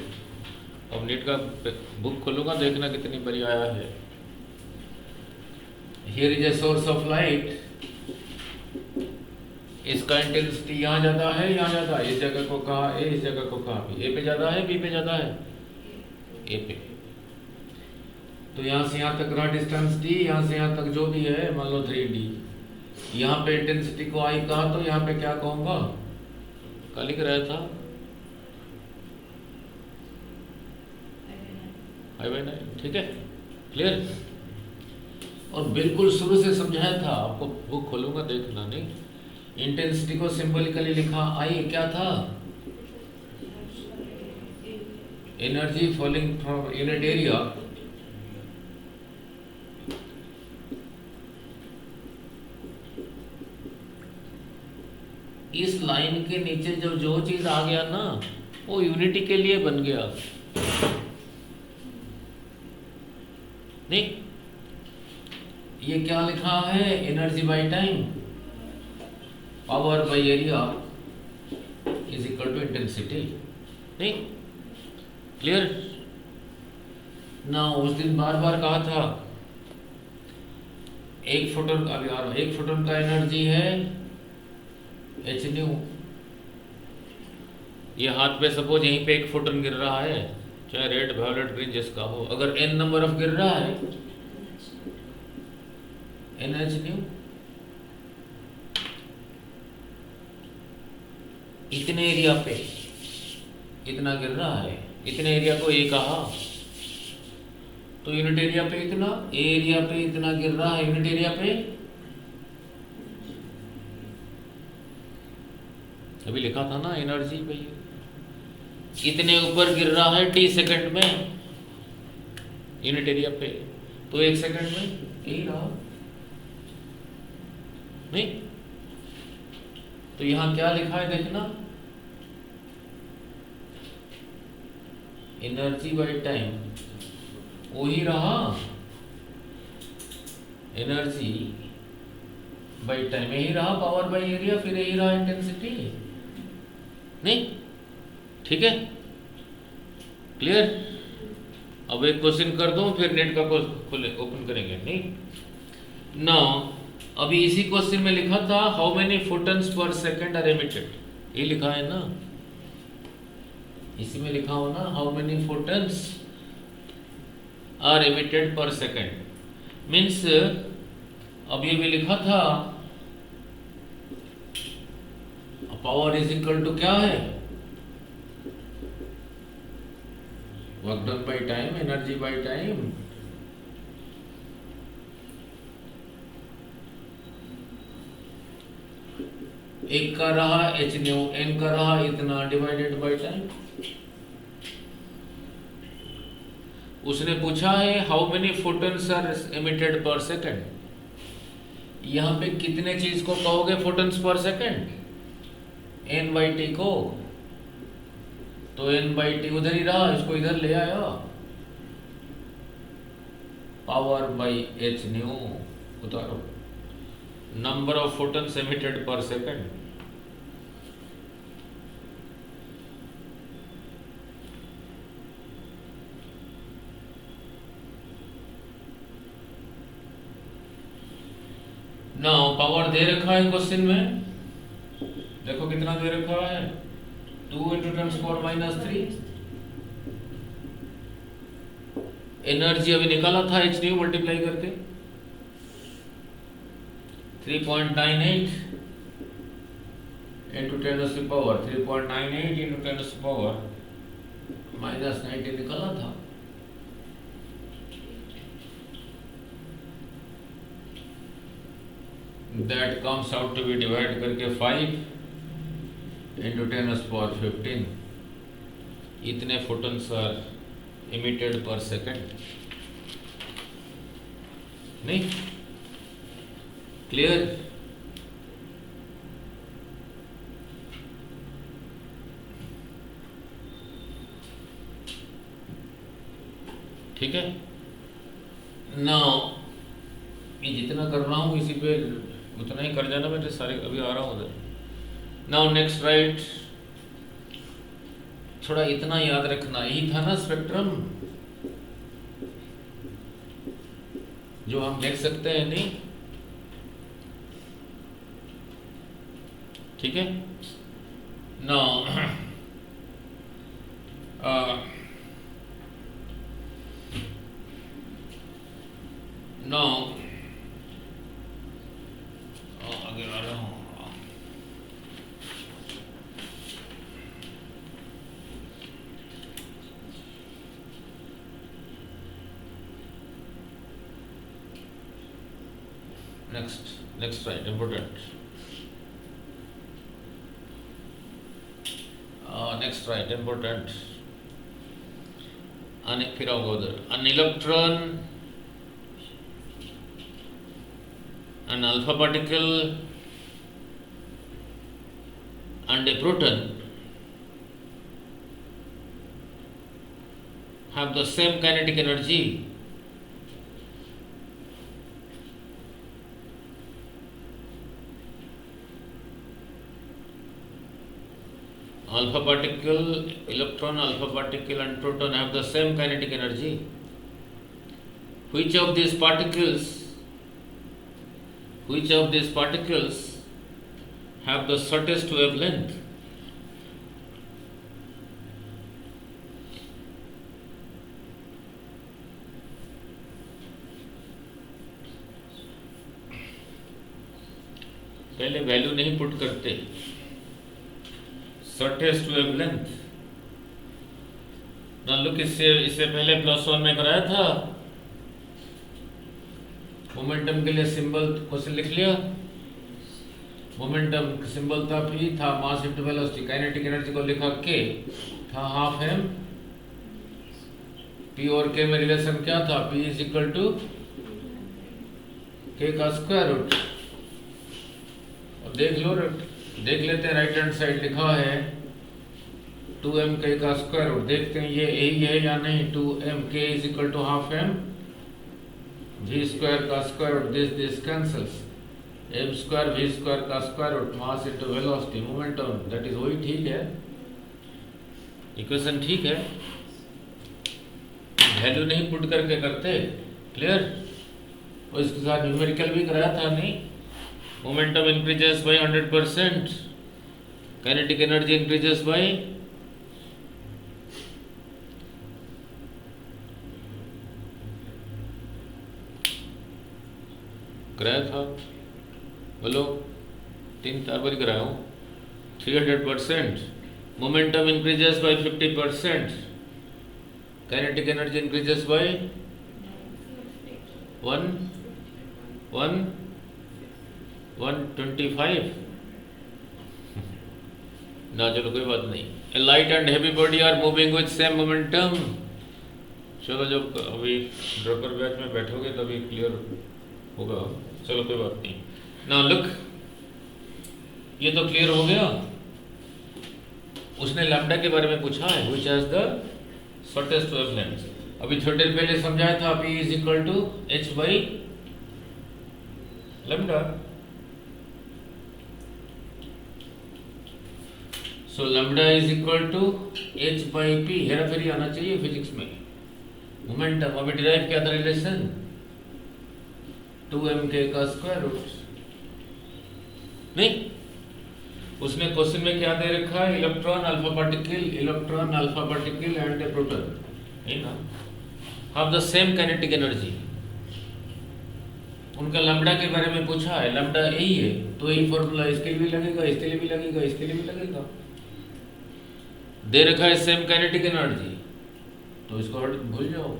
अब नीट का बुक खोलूंगा, देखना कितनी बड़ी आया है। Here is a source of light, इसका इंटेंसिटी यहाँ ज्यादा है, यहाँ ज्यादा है। इस जगह को कहा ए, इस जगह को कहा बी। ए पे ज्यादा है, बी पे ज्यादा है? ए पे। तो यहाँ से यहाँ तक रहा डिस्टेंस डी, यहाँ से यहाँ तक जो भी है, मान लो 3d। यहाँ पे इंटेंसिटी को आई कहा, तो यहाँ पे क्या कहूंगा? क्या लिख रहा था? I/9। ठीक है? क्लियर? और बिल्कुल शुरू से समझाया था आपको, बुक खोलूंगा देखना। नहीं, इंटेंसिटी को सिंबलिकली लिखा, आई क्या था? Energy falling from unit area इस लाइन के नीचे जो चीज आ गया ना, वो यूनिटी के लिए बन गया। नहीं, ये क्या लिखा है? Energy by time, power by area is equal to intensity. नहीं, क्लियर? ना उस दिन बार बार कहा था, एक फोटोन का एनर्जी है h न्यू। ये हाथ पे सपोज यहीं पे एक फोटोन गिर रहा है, चाहे रेड वायलेट ग्रीन जिसका हो, अगर n नंबर ऑफ गिर रहा है, NH न्यू। इतने एरिया पे इतना गिर रहा है, इतने एरिया को ए कहा, तो यूनिट एरिया पे इतना, एरिया पे इतना गिर रहा है, यूनिट एरिया पे अभी लिखा था ना एनर्जी भाई, इतने ऊपर गिर रहा है t सेकंड में यूनिट एरिया पे, तो 1 सेकंड में यही रहा। नहीं, तो यहां क्या लिखा है देखना, एनर्जी बाय टाइम वही रहा, एनर्जी बाय टाइम यही रहा, पावर बाय एरिया फिर यही रहा इंटेंसिटी। नहीं, ठीक है? क्लियर? अब एक क्वेश्चन कर दूं, फिर नेट का ओपन करेंगे। नहीं ना, अभी इसी क्वेश्चन में लिखा था how many photons per second are emitted, ये लिखा है ना, इसी में लिखा हो ना, how many photons are emitted per second. Means अब ये भी लिखा था पावर इज इक्वल टू क्या है, work done by time, energy by time. एक का रहा एच न्यू, एन का रहा इतना डिवाइडेड बाई टाइम। उसने पूछा है how many photons are emitted per second. यहां पे कितने चीज को कहोगे फोटोन्स पर सेकेंड, एन बाई टी को, तो एन बाई टी उधर ही रहा, इसको इधर ले आया, पावर बाई एच न्यू उतारो, number of photons emitted per second. Now power दे रखा है क्वेश्चन में, देखो कितना दे रखा है, 2 × 10⁻³ एनर्जी अभी निकाला था एच न्यू मल्टीप्लाई करके 3.98 into 10⁻, 3.98 into 10⁻⁻90 निकाला था। That comes out to be divided करके 5 into 10⁻15। इतने photons are emitted per second। नहीं क्लियर? ठीक है। नाउ ये जितना कर रहा हूं इसी पे उतना ही कर जाना, मैं सारे अभी आ रहा हूं उधर। नाउ नेक्स्ट राइट, थोड़ा इतना याद रखना, यही था ना स्पेक्ट्रम जो हम देख सकते हैं, नहीं? ठीक है। नाउ नाउ आगे आ रहा हूं। Next right, important. Next right, important. फिर आओगे उधर, an electron, an alpha particle and a proton have the same kinetic energy alpha particle, electron, alpha particle and proton have the same kinetic energy. Which of these particles have the shortest wavelength? पहले value नहीं put करते, shortest wavelength. ना look, इससे पहले +1 में कराया था, momentum के लिए सिंबल क्वेश्चन लिख लिया। मोमेंटम सिंबल था P, था मास इनटू वेलोसिटी, काइनेटिक एनर्जी को लिखा K, था हाफ m। P और K में रिलेशन क्या था, P = K का स्क्वायर रूट। और देख लेते हैं, राइट हैंड साइड लिखा है 2m K का स्क्वायर रूट। देखते हैं ये यही है या नहीं। 2m K = half m, v² का square root, this cancels, m² v² का square root, mass into velocity, momentum, that is वही। ठीक है, इक्वेशन ठीक है, वैल्यू नहीं पुट करके करते। क्लियर? और इसके साथ न्यूमेरिकल भी कराया था, नहीं? Momentum increases by 100%, kinetic energy increases by कराया था, बोलो 3-4 बार कराया हूँ। 300%, momentum increases by 50%, kinetic energy increases by 125 ना। चलो कोई बात नहीं। A light and heavy body are moving with same momentum. चलो जब अभी ड्रॉपर बैच में बैठोगे तभी क्लियर होगा। चलो कोई बात नहीं। नाउ लुक, ये तो क्लियर हो गया। उसने लैम्डा के बारे में पूछा है, which has the shortest wavelength. अभी थोड़ी देर पहले समझाया था, P is equal to h by lambda. So lambda is equal to h by p। हेरा फेरी आना चाहिए फिजिक्स में। मोमेंटम अभी डिराइव किया था रिलेशन 2mk का स्क्वायर रूट। नहीं, उसने क्वेश्चन में क्या दे रखा है, electron alpha particle and A proton, है ना, have the same kinetic energy. उनका लैम्डा के बारे में पूछा है, लैम्डा यही है तो यही फॉर्मूला इसके लिए भी लगेगा, इसके लिए भी लगेगा, इसके लिए भी लगेगा। दे रखा है सेम काइनेटिक एनर्जी, तो इसको हट भूल जाओ।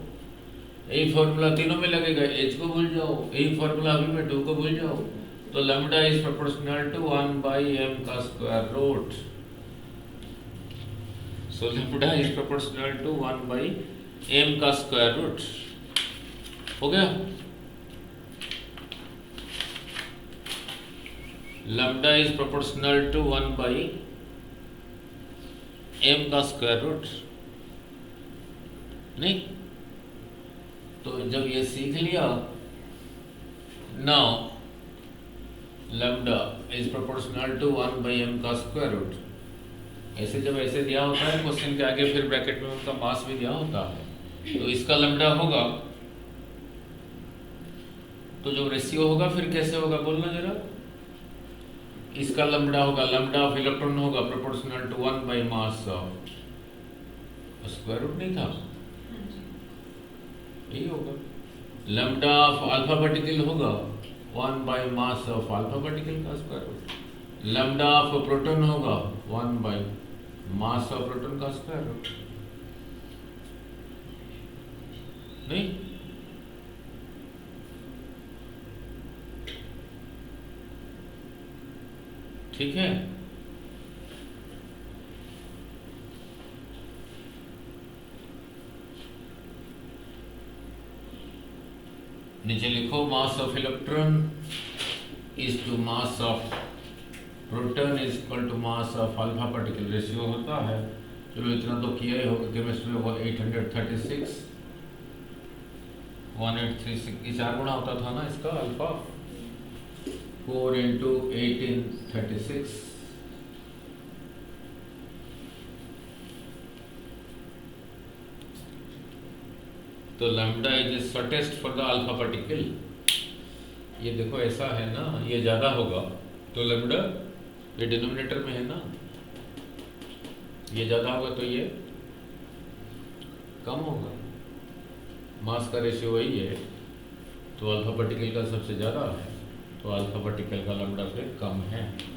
यही फॉर्मूला तीनों में लगेगा, एच को भूल जाओ, यही फॉर्मूला अभी में 2 को भूल जाओ। तो lambda is proportional to 1 by m का square root. So lambda is proportional to 1 by m का स्क्वायर रूट। हो गया। Lambda is proportional to 1 by m का स्क्वायर रूट। नहीं, तो जब ये सीख लिया, now lambda is proportional to 1 by m का स्क्वायर रूट। ऐसे जब ऐसे दिया होता है क्वेश्चन के आगे, फिर ब्रैकेट में उनका मास भी दिया होता है, तो इसका लैम्डा होगा, तो जो रेशियो होगा फिर कैसे होगा बोलना जरा। इसका लैम्डा होगा, लैम्डा ऑफ इलेक्ट्रॉन होगा proportional to 1 by mass of square root. नहीं था, यही होगा। लैम्डा ऑफ अल्फा पार्टिकल होगा 1 by mass of alpha particle का square root. Lambda of proton होगा 1 बाई मास ऑफ प्रोटॉन का स्क्वायर रूट। नहीं, ठीक है। नीचे लिखो, mass of electron is to mass of proton is equal to mass of alpha particle ratio होता है। चलो इतना तो किया ही होगा केमिस्ट्री में। 1836 1836 ये 4 गुना होता था ना इसका, अल्फा 4 इंटू 1836। तो lambda is shortest for the alpha particle. ये देखो ऐसा है ना, ये ज़्यादा होगा तो लैम्डा ये डिनोमिनेटर में है ना, ये ज़्यादा होगा तो ये कम होगा। मास का रेशियो वही है, तो अल्फा पार्टिकल का सबसे ज़्यादा है, तो अल्फा पार्टिकल का लैम्डा फिर कम है।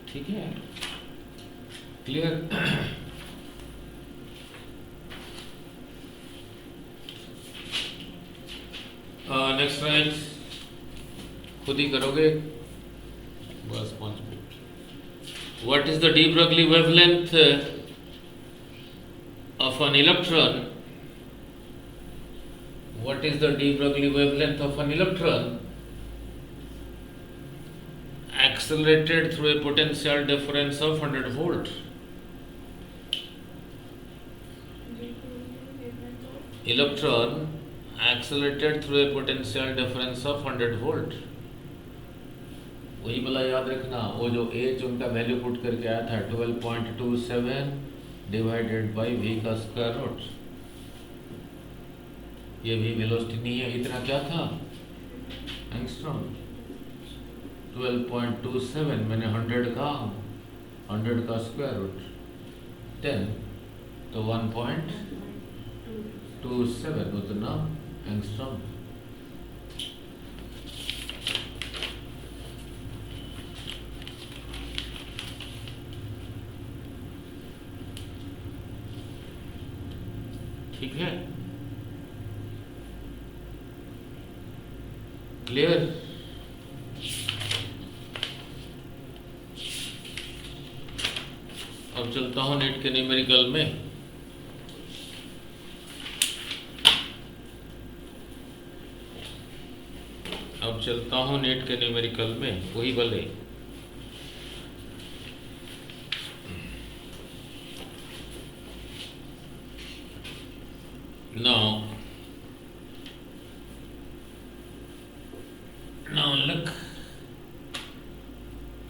ठीक है, क्लियर। नेक्स्ट राइट खुद ही करोगे, बस 5 minute. What is the de Broglie wavelength of an electron? What is the de Broglie wavelength of an electron accelerated through a potential difference of 100 volt? Electron accelerated through a potential difference of 100 volt। वही वाला याद रखना, वो जो H उनका value put करके आया था 12.27 डिवाइडेड बाई V का स्क्वायर रूट। ये भी वेलोसिटी नहीं है, इतना क्या था एंगस्ट्रॉम। 12.27 मैंने 100 का स्क्वायर रूट 10 तो 1.27 उतना एंगस्ट्रॉम। ठीक है, क्लियर। अब चलता हूं नेट के न्यूमेरिकल में। वही भले। नाउ लुक,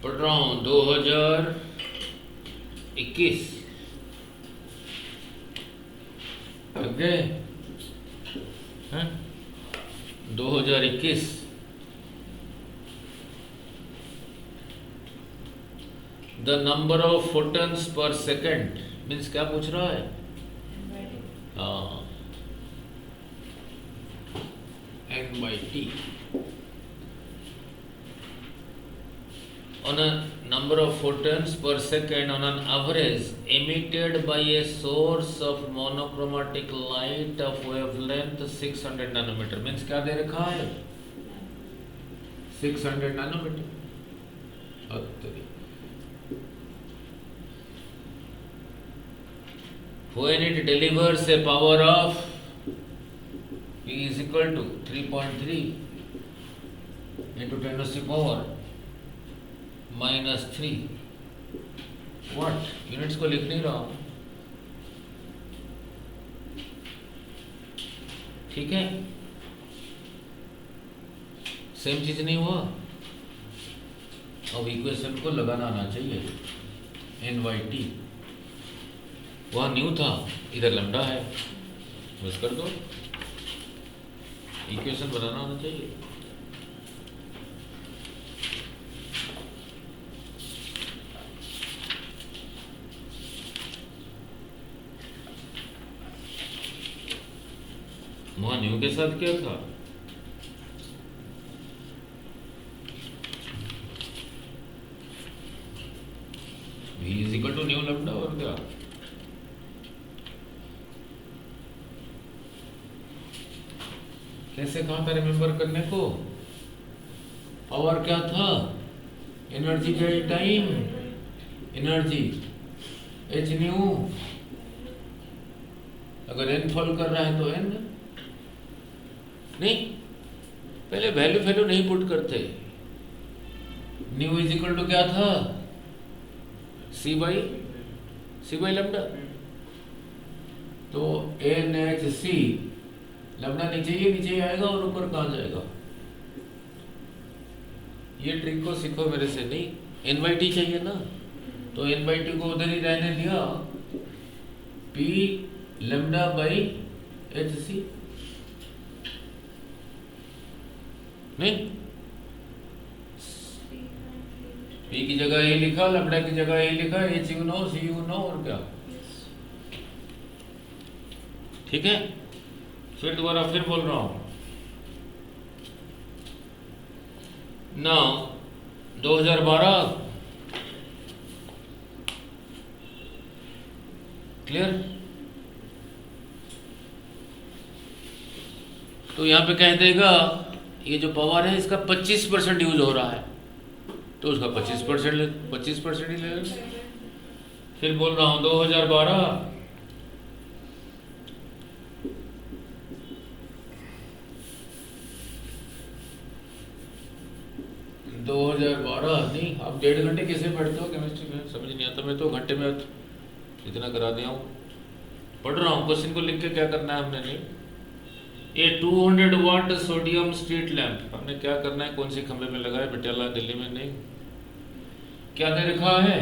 पढ़ रहा हूं 2021। लग गए? 2021 the number of photons per second means क्या पूछ रहा है? N/T on a number of photons per second on an average emitted by a source of monochromatic light of wavelength 600 nanometer means क्या दे रखा है? 600 nanometre. When it delivers a power of P is equal to 3.3 into 10 to the power -3 watt. Units को लिख नहीं रहा हूं, ठीक है? सेम चीज नहीं हुआ। अब इक्वेशन को लगाना आना चाहिए। N/T वहाँ न्यू था, इधर लैम्डा है, बस कर दो। इक्वेशन बनाना आना चाहिए। वहाँ न्यू के साथ क्या था? V is equal to nu lambda और क्या? कैसे कहा था रिमेम्बर करने को? पावर क्या था? Energy by time, energy h new. अगर n फॉल कर रहा है तो n नहीं, पहले वैल्यू नहीं पुट करते। न्यू इज इक्वल टू क्या था? c by lambda. तो NHC लैम्डा नीचे ही आएगा और ऊपर कहाँ जाएगा? ये ट्रिक को सीखो मेरे से, नहीं N/T चाहिए ना, तो N/T को उधर ही रहने दिया, P लैम्डा बाई HC। नहीं, P की जगह ये लिखा, लैम्डा की जगह ये लिखा, H you know, C you know और क्या? ठीक है, फिर दोबारा फिर बोल रहा हूं। Now 2012 clear. तो यहां पे कह देगा ये जो पावर है इसका 25% यूज हो रहा है, तो उसका 25% ही ले लेंगे। फिर बोल रहा हूं 2012 नहीं, आप 1.5 घंटे कैसे पढ़ते हो केमिस्ट्री में? समझ नहीं आता। मैं तो घंटे में इतना करा दिया हूँ। पढ़ रहा हूँ, क्वेश्चन को लिख के क्या करना है हमने? नहीं, ये 200 वाट सोडियम स्ट्रीट लैंप हमने क्या करना है? कौन सी खंभे में लगाए? पटियाला दिल्ली में। नहीं, क्या दे रखा है?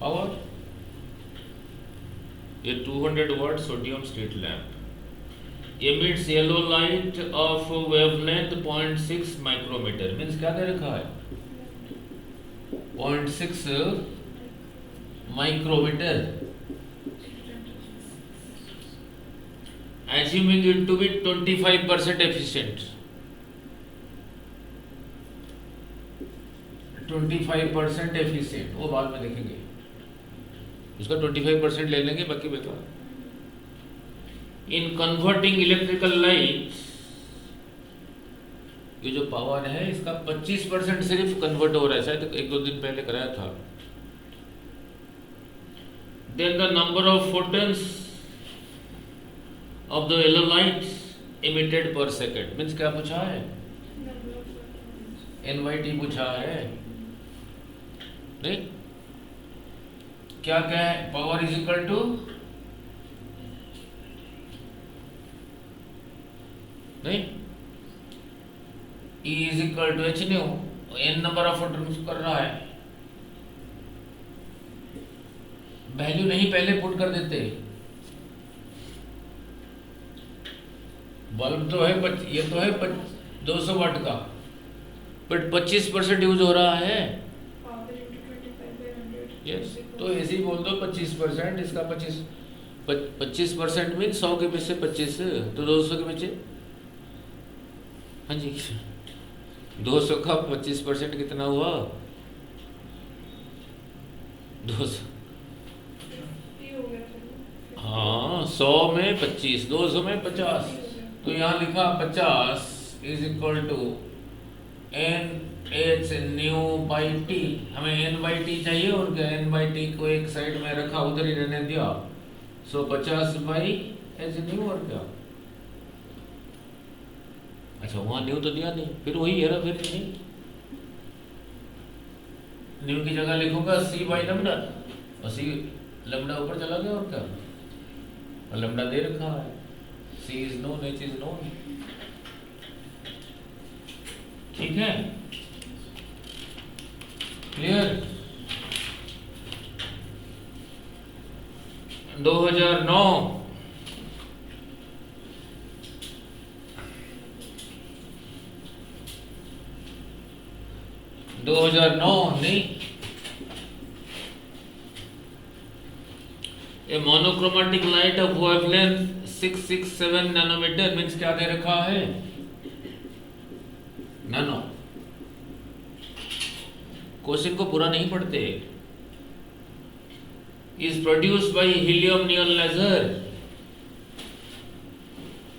पावर। ये 200 watt sodium street lamp emits yellow light of wavelength 0.6 micrometer मीन्स क्या दे रखा है? 0.6 micrometre. assuming it to be 25% efficient, 25% efficient, वो बाद में देखेंगे, उसका 25% ले लेंगे, बाकी बेकार। इन कन्वर्टिंग इलेक्ट्रिकल लाइट, ये जो पावर है इसका 25% सिर्फ कन्वर्ट हो रहा है, शायद एक दो दिन पहले कराया था। Then the number of photons of the yellow lights emitted per second, means क्या पूछा है, NYT पूछा है, नहीं क्या क्या है, पावर इज इक्वल टू, नहीं E is equal to H nu, n number of photons कर रहा है, वैल्यू नहीं पहले पुट कर देते, बल्ब तो है ये तो है 200 वाट का, बट 25% यूज हो रहा है, यस, तो ऐसे ही बोल दो 25%, इसका 25% मीन 100 के पीछे 25, तो 200 के पीछे, हाँ जी 200 का 25% कितना हुआ, 200, हाँ 100 में 25, 200 में 50, तो यहाँ लिखा 50 is equal to NH nu by t, हमें N बाई टी चाहिए, और क्या N बाई टी को एक साइड में रखा, उधर ही रहने दिया, सो 50 बाई H न्यू, और क्या, अच्छा वहाँ न्यू तो दिया नहीं, फिर वही हेरा फिर नहीं, न्यू की जगह लिखूंगा C बाई लैम्डा, और C लैम्डा ऊपर चला गया, और क्या, और लैम्डा दे रखा है, C is known, H is known, ठीक है, क्लियर। 2009 नहीं, a monochromatic light of wavelength 667 nanometre, means क्या दे रखा है, नैनो, क्वेश्चन को पूरा नहीं पढ़ते, is produced by helium neon laser,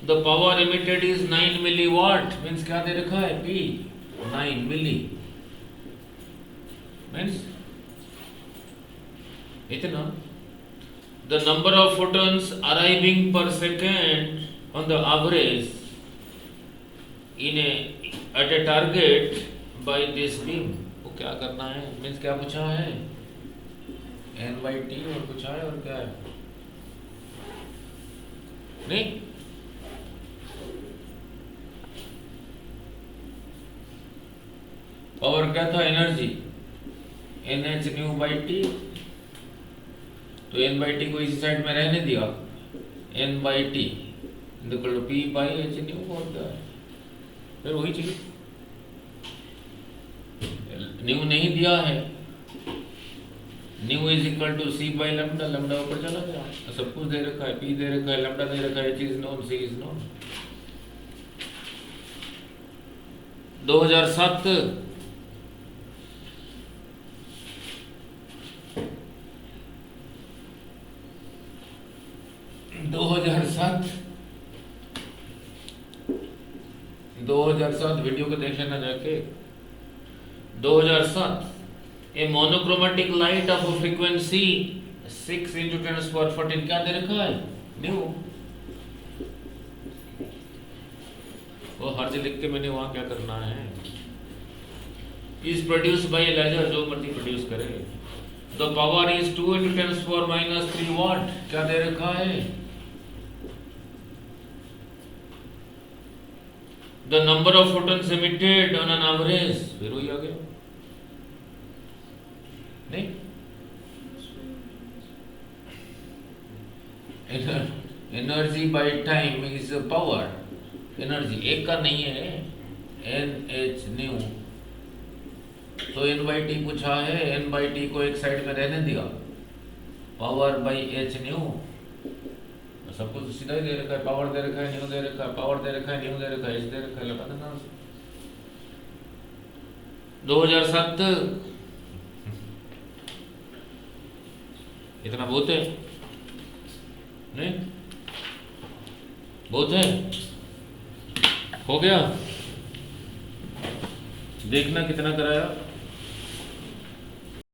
the power emitted is 9 milliwatt, means क्या दे रखा है, P 9 मिली, मीन्स इतना, the number of photons arriving per second on the average in at a target by this beam, वो क्या करना है, means क्या पूछा है, NYT और पूछा है, और क्या है, नहीं पावर क्या था, energy NH nu by t, तो N बाई टी को इसी साइड में रहने दिया, N by t equal to P by H nu, और क्या है, फिर वही चीज, न्यू नहीं दिया है, nu is equal to C by lambda, lambda ऊपर चला गया, सब कुछ दे रखा है, P दे रखा है, लैम्डा दे रखा है, H is known, C is known. 2007 2007 video को देख लेना जाके, 2007 a monochromatic light of frequency 6 into 10⁻14, क्या दे रखा है, न्यू, वो हर जगह लिख के मैंने वहां क्या करना है, इज प्रोड्यूस बाय लेजर, जो मर्जी प्रोड्यूस करे, द पावर इज 2 into 10⁻³ वाट, क्या दे रखा है, the number of photons emitted on an average, फिर वही आ गया, नहीं energy by time is power, energy एक का नहीं है, NH न्यू, तो N बाई टी पूछा है, N बाई टी को एक साइड में रहने दिया, पावर बाई H न्यू, सबको तो सीधा ही दे रखा है, पावर दे रखा है, न्यू दे रखा है, पावर दे रखा है, न्यू दे रखा है, एच दे रखा है, लगा देना। 2007 इतना बहुत है? नहीं बहुत है? हो गया? देखना कितना कराया।